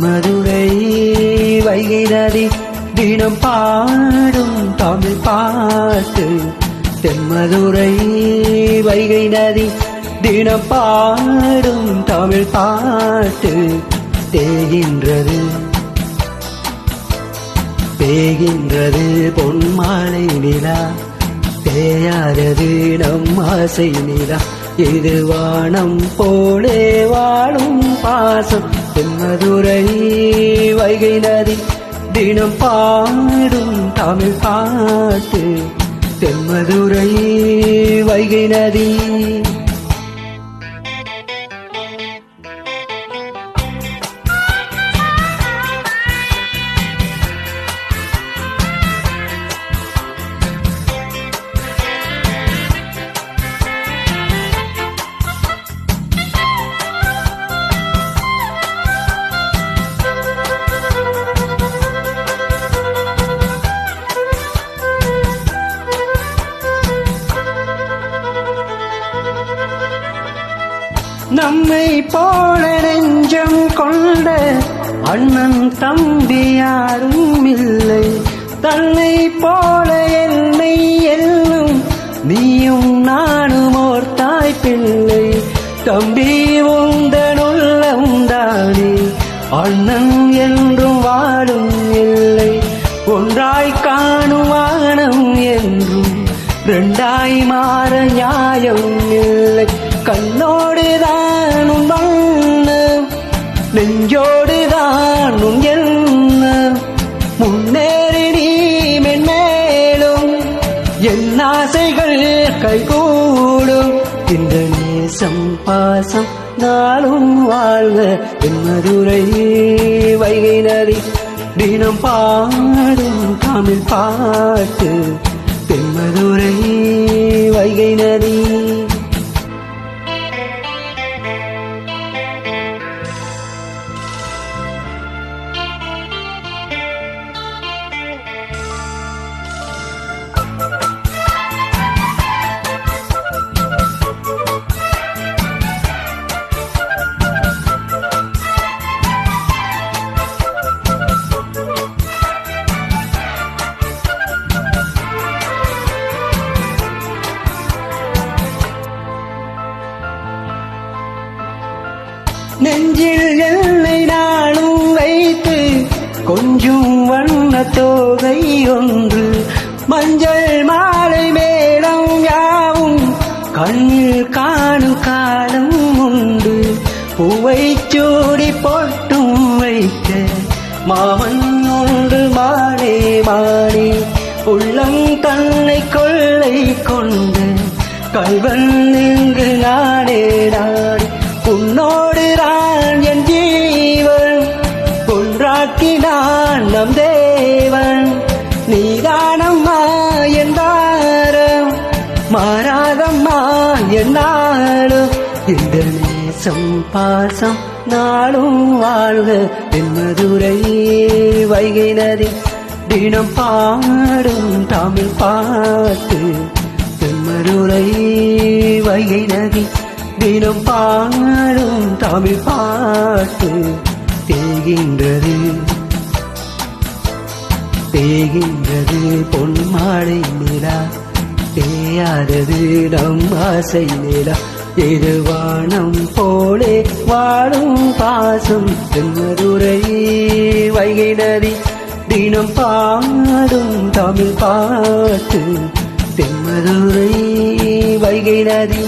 மதுரை வைகை நதி தினம் பாடும் தமிழ் பாட்டு. தென்மதுரை வைகை நதி தினம் பாடும் தமிழ் பாட்டு. தேகின்றது தேகின்றது பொன்மாலை நிலா, தேயாதது நம் ஆசை நிலா. இது வானம் போலே வாழும் பாசம். தென்மதுரை வைகை நதி தினம் பாடும் தமிழ் பாட்டு. தென்மதுரை வைகை நதி நம்மை போல நெஞ்சம் கொண்ட அண்ணன் தம்பி யாரும் இல்லை. தன்னை போல என்னை எல்லும் நீயும் நானும் ஓர் தாய் பிள்ளை. தம்பி உந்தன் உள்ளம் தானே அண்ணன் என்றும் வாழும் இல்லை. ஒன்றாய் காணும் வானம் என்றும் ரெண்டாய் மாற நியாயம் இல்லை. கண்ணோடு தானும் வண்ணம் நெஞ்சோடு தானும் என்ன முன்னேறி நீ மென்மேலும் என் ஆசைகள் கைகூடும். இந்த நேசம் பாசம் நாளும் வாழ்க. என் மதுரை வைகை நதி தினம் பாடும் தமிழ் பாட்டு. தென்மதுரை வைகை நதி நெஞ்சில் என்னை நாளும் வைத்து கொஞ்சம் வண்ண தோகை ஒன்று. மஞ்சள் மாலை மேளம் யாவும் கண்ணில் காணும் காலம் உண்டு. பூவை சூடி போட்டும் வைக்க மாமன் ஒன்று மானே மானே. உள்ளம் தன்னை கொள்ளை கொண்டு கல்வன் இங்கு நானே நானே. உன்னோடு நான் என் ஜீவன் ஒன்றாக்கினான் நம் தேவன். நீதானம்மா என் தாரம் மாறாதம்மா என் நாளும். இந்த நேசம் பாசம் நாளும் வாழ்க. என் மதுரை வைகை நதி தினம் பாடும் தமிழ் பாட்டு. என் மதுரை வைகை நதி தினம் பாடும் தமிழ் பாட்டு. தேகின்றது தேகின்றது பொன்மாலை நிலா, தேயாதது நம் ஆசை நிலா. இது வானம் போலே வாழும் பாசம். தென்மதுரை வைகை நதி தினம் பாடும் தமிழ் பாட்டு. தென்மதுரை வைகை நதி